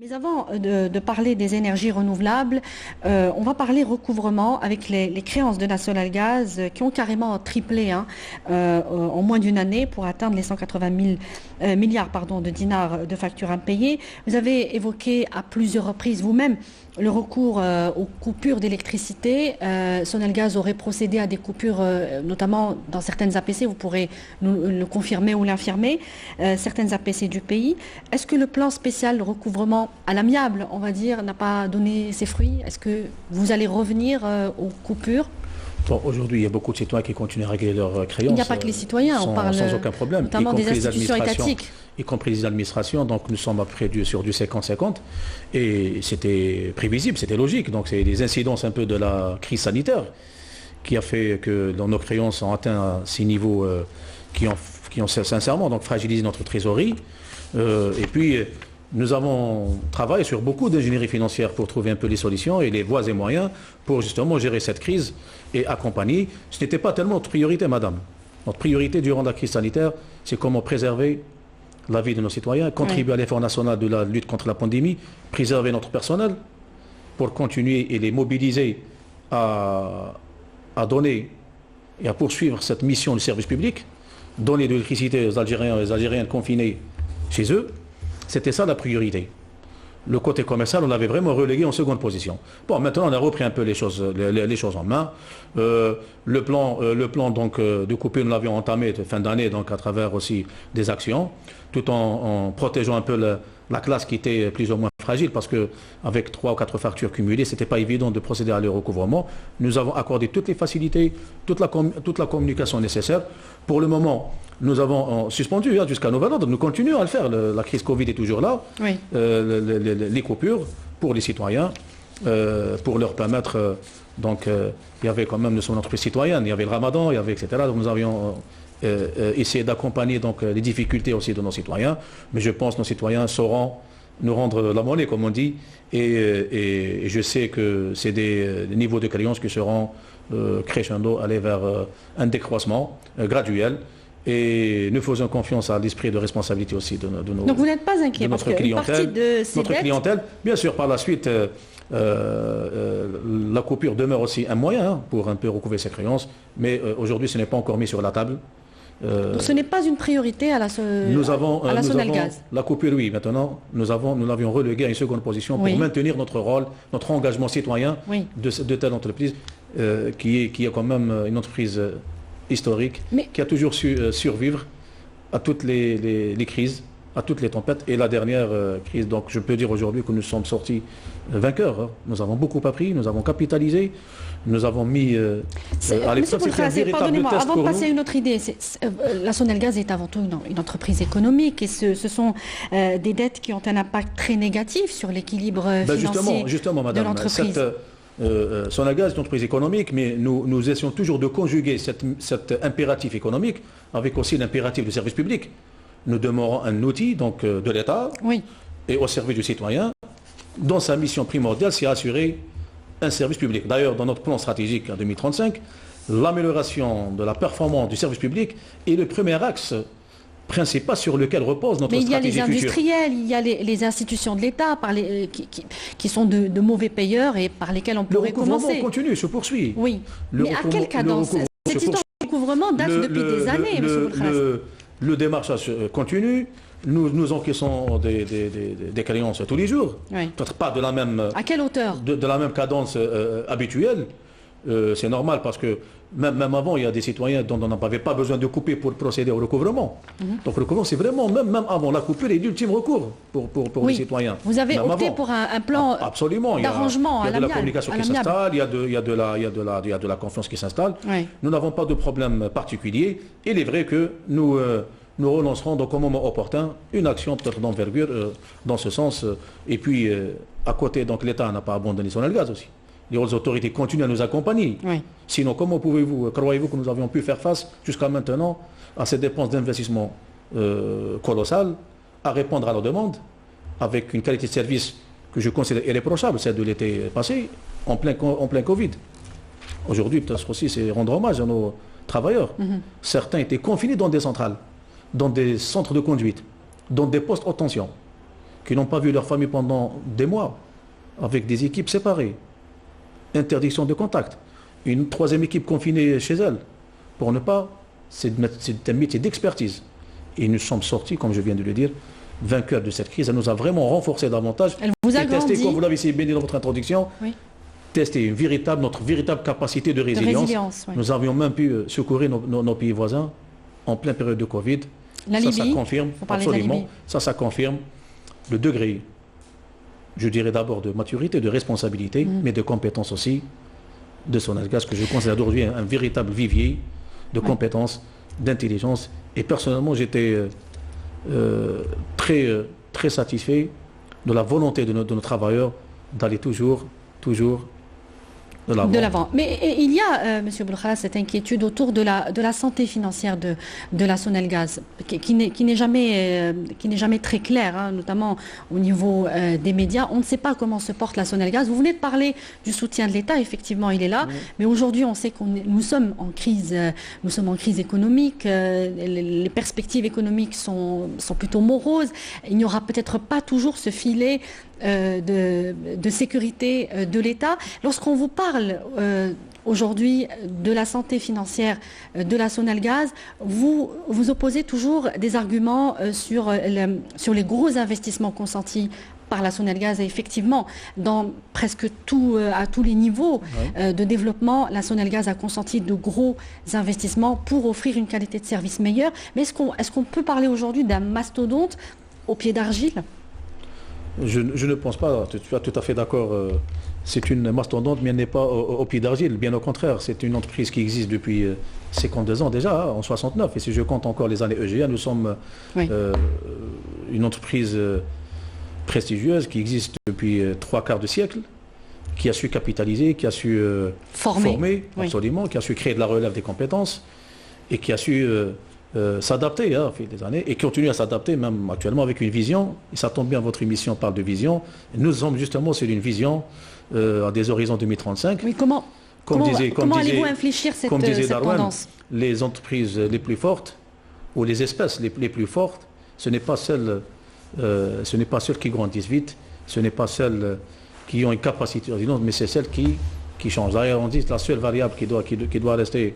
Mais avant de parler des énergies renouvelables, on va parler recouvrement avec les créances de National Gaz qui ont carrément triplé en moins d'une année pour atteindre les 180 000 milliards de dinars de factures impayées. Vous avez évoqué à plusieurs reprises vous-même le recours aux coupures d'électricité. Sonelgaz aurait procédé à des coupures, notamment dans certaines APC, vous pourrez nous le confirmer ou l'infirmer, certaines APC du pays. Est-ce que le plan spécial de recouvrement à l'amiable, on va dire, n'a pas donné ses fruits? Est-ce que vous allez revenir aux coupures? Bon, aujourd'hui, il y a beaucoup de citoyens qui continuent à régler leurs créances. Il n'y a pas que les citoyens, on parle sans aucun problème, notamment des institutions étatiques. Y compris les administrations. Donc nous sommes après sur du 50-50. Et c'était prévisible, c'était logique. Donc c'est les incidences un peu de la crise sanitaire qui a fait que nos créances ont atteint ces niveaux qui ont sincèrement donc, fragilisé notre trésorerie. Et puis nous avons travaillé sur beaucoup d'ingénierie financière pour trouver un peu les solutions et les voies et moyens pour justement gérer cette crise et accompagner. Ce n'était pas tellement notre priorité, madame. Notre priorité durant la crise sanitaire, c'est comment préserver la vie de nos citoyens, contribuer à l'effort national de la lutte contre la pandémie, préserver notre personnel pour continuer et les mobiliser à donner et à poursuivre cette mission du service public, donner de l'électricité aux Algériens et aux Algériennes confinés chez eux. C'était ça la priorité. Le côté commercial, on l'avait vraiment relégué en seconde position. Bon, maintenant, on a repris un peu les choses en main. Le plan donc, de coupure, nous l'avions entamé de fin d'année, donc à travers aussi des actions, tout en protégeant un peu la classe qui était plus ou moins fragile, parce qu'avec 3 ou 4 factures cumulées, ce n'était pas évident de procéder à leur recouvrement. Nous avons accordé toutes les facilités, toute la communication nécessaire. Pour le moment, nous avons suspendu jusqu'à nouvel ordre. Nous continuons à le faire. La crise Covid est toujours là. Oui. Les coupures pour les citoyens, pour leur permettre... donc, il y avait quand même, nous sommes une entreprise citoyenne, il y avait le ramadan, il y avait etc. Donc, nous avions essayé d'accompagner donc, les difficultés aussi de nos citoyens. Mais je pense que nos citoyens sauront nous rendre la monnaie, comme on dit. Et je sais que c'est des niveaux de créance qui seront crescendo, aller vers un décroissement graduel. Et nous faisons confiance à l'esprit de responsabilité aussi de nos Donc vous n'êtes pas inquiet parce qu'une partie de ces notre clientèle, bien sûr, par la suite, la coupure demeure aussi un moyen pour un peu recouvrer ses créances, mais aujourd'hui, ce n'est pas encore mis sur la table. Donc ce n'est pas une priorité à la Sonelgaz. La coupure, oui. Maintenant, nous l'avions relégué à une seconde position pour maintenir notre rôle, notre engagement citoyen de telle entreprise qui est quand même une entreprise historique, qui a toujours su survivre à toutes les crises, à toutes les tempêtes. Et la dernière crise, donc je peux dire aujourd'hui que nous sommes sortis vainqueurs. Hein. Nous avons beaucoup appris, nous avons capitalisé, nous avons mis à l'épreuve. Pardonnez-moi, avant de passer à une autre idée, la Sonelgaz est avant tout une entreprise économique et ce sont des dettes qui ont un impact très négatif sur l'équilibre financier justement, madame, de l'entreprise. Sonelgaz est une entreprise économique, mais nous essayons toujours de conjuguer cet impératif économique avec aussi l'impératif du service public. Nous demeurons un outil donc, de l'État et au service du citoyen, dont sa mission primordiale, c'est assurer un service public. D'ailleurs, dans notre plan stratégique en 2035, l'amélioration de la performance du service public est le premier axe principal sur lequel repose notre stratégie future. Mais il y a les industriels, il y a les institutions de l'État qui sont de mauvais payeurs et par lesquels on pourrait commencer. Le recouvrement continue, se poursuit. Oui, mais à quelle cadence? Cette histoire de recouvrement date depuis des années, M. Boulkhras. Le démarchage continue. Nous encaissons des créances tous les jours. Peut-être pas de la même... À quelle hauteur? De la même cadence habituelle. C'est normal parce que même avant, il y a des citoyens dont on n'avait pas besoin de couper pour procéder au recouvrement. Donc le recouvrement, c'est vraiment, même avant la coupure, l'ultime recours pour les citoyens. Vous avez opté pour un plan d'arrangement à l'amiable. Il y a de la communication qui s'installe, il y a de la confiance qui s'installe. Nous n'avons pas de problème particulier. Il est vrai que nous relancerons donc au moment opportun une action peut-être d'envergure dans ce sens. Et puis, à côté, donc l'État n'a pas abandonné Sonelgaz aussi. Les autres autorités continuent à nous accompagner. Sinon, comment croyez-vous que nous avions pu faire face jusqu'à maintenant à ces dépenses d'investissement colossales, à répondre à leurs demandes, avec une qualité de service que je considère irréprochable, celle de l'été passé, en plein Covid. Aujourd'hui, peut-être aussi, c'est rendre hommage à nos travailleurs. Certains étaient confinés dans des centrales, dans des centres de conduite, dans des postes haute tension, qui n'ont pas vu leur famille pendant des mois, avec des équipes séparées, interdiction de contact, une troisième équipe confinée chez elle, pour ne pas, c'est un métier d'expertise. Et nous sommes sortis, comme je viens de le dire, vainqueurs de cette crise. Elle nous a vraiment renforcé davantage. Elle vous a grandi. Testé, comme vous l'avez si bien dit dans votre introduction, oui. Tester notre véritable capacité de résilience. Oui. Nous avions même pu secourir nos pays voisins en pleine période de Covid. La Libye, ça confirme, absolument, ça confirme le degré, je dirais d'abord de maturité, de responsabilité, mais de compétence aussi de Sonelgaz, que je considère aujourd'hui un véritable vivier de compétences, d'intelligence. Et personnellement, j'étais très satisfait de la volonté de nos travailleurs d'aller toujours de l'avant. Mais il y a, M. Belkhala, cette inquiétude autour de la santé financière de la Sonelgaz, qui n'est jamais très claire, hein, notamment au niveau des médias. On ne sait pas comment se porte la Sonelgaz. Vous venez de parler du soutien de l'État, effectivement, il est là. Oui. Mais aujourd'hui, on sait que nous sommes en crise économique. Les perspectives économiques sont plutôt moroses. Il n'y aura peut-être pas toujours ce filet de sécurité de l'État. Lorsqu'on vous parle aujourd'hui de la santé financière de la Sonelgaz, vous opposez toujours des arguments sur les gros investissements consentis par la Sonelgaz. Et effectivement, dans presque à tous les niveaux de développement, la Sonelgaz a consenti de gros investissements pour offrir une qualité de service meilleure. Mais est-ce qu'on peut parler aujourd'hui d'un mastodonte au pied d'argile ? Je ne pense pas, tu es tout à fait d'accord, c'est une mastodonte, mais elle n'est pas au pied d'argile, bien au contraire, c'est une entreprise qui existe depuis 52 ans déjà, en 69, et si je compte encore les années EGA, nous sommes une entreprise prestigieuse qui existe depuis 3/4 de siècle, qui a su capitaliser, qui a su former absolument, qui a su créer de la relève des compétences, et qui a su s'adapter au fil des années et continue à s'adapter même actuellement avec une vision. Et ça tombe bien, votre émission parle de vision. Nous sommes justement sur une vision à des horizons 2035. Oui, comment allez-vous infléchir cette tendance ? Les entreprises les plus fortes ou les espèces les plus fortes, ce n'est pas celles qui grandissent vite, ce n'est pas celles qui ont une capacité de résilience, mais c'est celles qui changent. D'ailleurs, on dit que la seule variable qui doit rester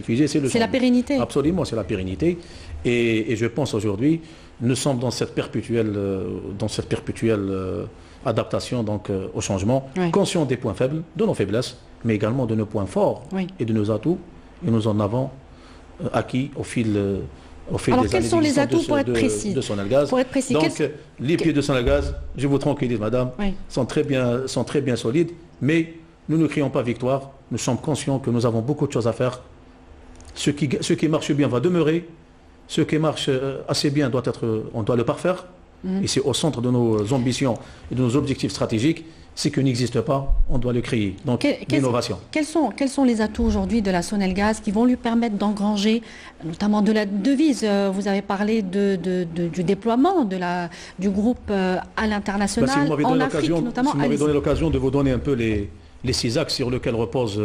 figé, c'est la pérennité. Absolument, c'est la pérennité. Et je pense aujourd'hui, nous sommes dans cette perpétuelle adaptation donc, au changement, conscients des points faibles, de nos faiblesses, mais également de nos points forts et de nos atouts. Et nous en avons acquis au fil des années. Quels sont les atouts pour être précis de Sonelgaz. Donc, les pieds de Sonelgaz, je vous tranquillise, madame, sont très bien solides, mais nous ne crions pas victoire. Nous sommes conscients que nous avons beaucoup de choses à faire. Ce qui marche bien va demeurer. Ce qui marche assez bien on doit le parfaire. Et c'est au centre de nos ambitions et de nos objectifs stratégiques. Ce qui n'existe pas, on doit le créer. Donc, l'innovation. Quels sont les atouts aujourd'hui de la Sonelgaz qui vont lui permettre d'engranger, notamment de la devise? Vous avez parlé du déploiement du groupe à l'international, en Afrique notamment. Si vous m'avez donné l'occasion de vous donner un peu les 6 axes sur lesquels repose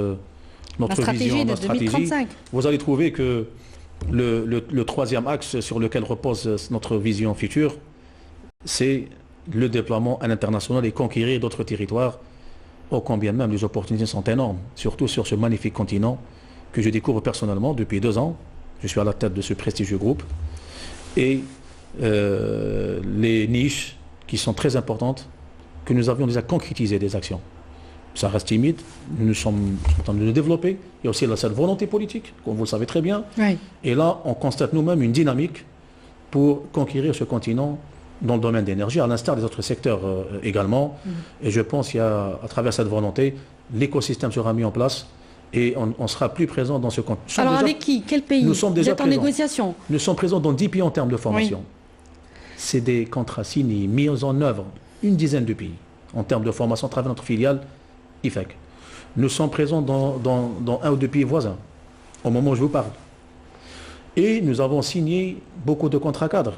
notre vision, notre stratégie, vous allez trouver que le troisième axe sur lequel repose notre vision future, c'est le déploiement à l'international et conquérir d'autres territoires, ô combien même les opportunités sont énormes, surtout sur ce magnifique continent que je découvre personnellement depuis 2 ans. Je suis à la tête de ce prestigieux groupe. Et les niches qui sont très importantes, que nous avions déjà concrétisé des actions. Ça reste timide, nous sommes en train de le développer. Il y a aussi cette volonté politique, comme vous le savez très bien. Et là, on constate nous-mêmes une dynamique pour conquérir ce continent dans le domaine de l'énergie, à l'instar des autres secteurs également. Et je pense qu'à travers cette volonté, l'écosystème sera mis en place et on sera plus présent dans ce continent. Alors avec qui? Quel pays? Nous sommes déjà en négociation? Nous sommes présents dans 10 pays en termes de formation. C'est des contrats signés, mis en œuvre, une dizaine de pays en termes de formation à travers notre filiale IFEC. Nous sommes présents dans 1 ou 2 pays voisins, au moment où je vous parle. Et nous avons signé beaucoup de contrats cadres.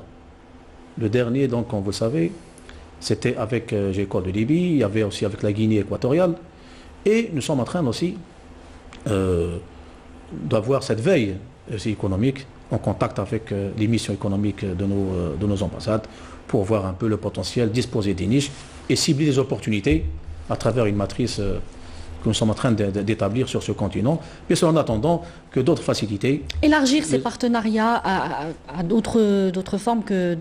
Le dernier, donc, comme vous le savez, c'était avec GECO de Libye, il y avait aussi avec la Guinée équatoriale. Et nous sommes en train aussi d'avoir cette veille aussi économique en contact avec les missions économiques de nos ambassades pour voir un peu le potentiel, disposer des niches et cibler des opportunités à travers une matrice que nous sommes en train d'établir sur ce continent, mais c'est en attendant que d'autres facilités... Élargir ces partenariats à d'autres formes que...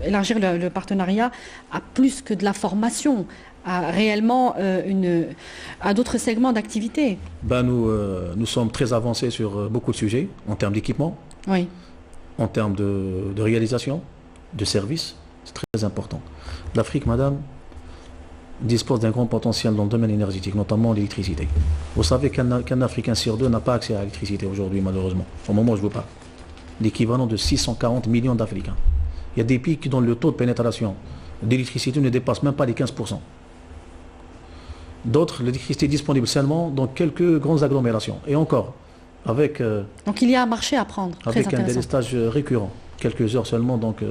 élargir le partenariat à plus que de la formation, à réellement à d'autres segments d'activité. Nous sommes très avancés sur beaucoup de sujets, en termes d'équipement, oui, en termes de réalisation, de services, c'est très important. L'Afrique, madame, dispose d'un grand potentiel dans le domaine énergétique, notamment l'électricité. Vous savez qu'un Africain sur deux n'a pas accès à l'électricité aujourd'hui, malheureusement, au moment où je vous parle. L'équivalent de 640 millions d'Africains. Il y a des pays dont le taux de pénétration d'électricité ne dépasse même pas les 15%. D'autres, l'électricité est disponible seulement dans quelques grandes agglomérations. Et encore, avec... donc il y a un marché à prendre, avec un délestage récurrent, quelques heures seulement, donc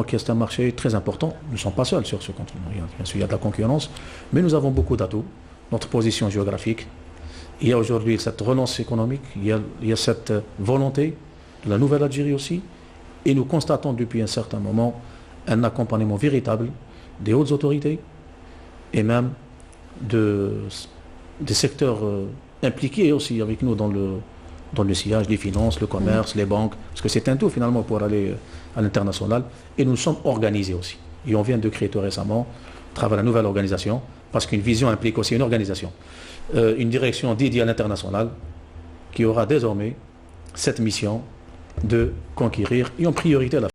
c'est un marché très important. Nous ne sommes pas seuls sur ce continent. Bien sûr, il y a de la concurrence, mais nous avons beaucoup d'atouts. Notre position géographique. Il y a aujourd'hui cette relance économique, il y a cette volonté de la Nouvelle-Algérie aussi. Et nous constatons depuis un certain moment un accompagnement véritable des hautes autorités et même des secteurs impliqués aussi avec nous dans le sillage, les finances, le commerce, les banques, parce que c'est un tout finalement pour aller à l'international. Et nous sommes organisés aussi. Et on vient de créer tout récemment, à travers la nouvelle organisation, parce qu'une vision implique aussi une organisation, une direction dédiée à l'international, qui aura désormais cette mission de conquérir, et en priorité